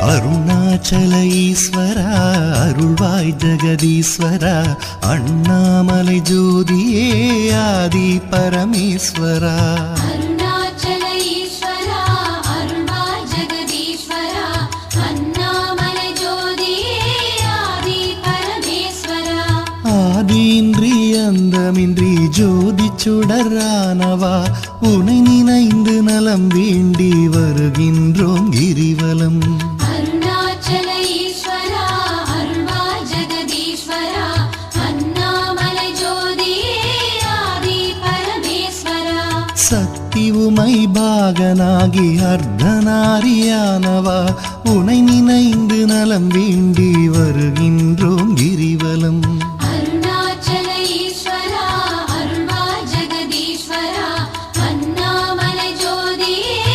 அருணாச்சல ஈஸ்வரா அருள்வாய் ஜெகதீஸ்வரா அண்ணாமலை ஜோதியே ஆதி பரமேஸ்வரா. அருணாச்சல ஈஸ்வரா அருள்வாய் ஜெகதீஸ்வரா அண்ணாமலை ஜோதியே ஆதி பரமேஸ்வரா. ஆதியின்றி அந்தமின்றி ஜோதி சுடரானவா உனை நினைந்து நலம் வேண்டி வருகின்றோம் கிரிவலம். அருணாச்சல ஈஸ்வரா அருள்வாய் ஜெகதீஸ்வரா அண்ணாமலை ஜோதியே ஆதி பரமேஸ்வரா. சக்தி உமை பாகனாகி அர்த்தநாரியானவா உனை நினைந்து நலம் வேண்டி வருகின்றோம் கிரிவலம்.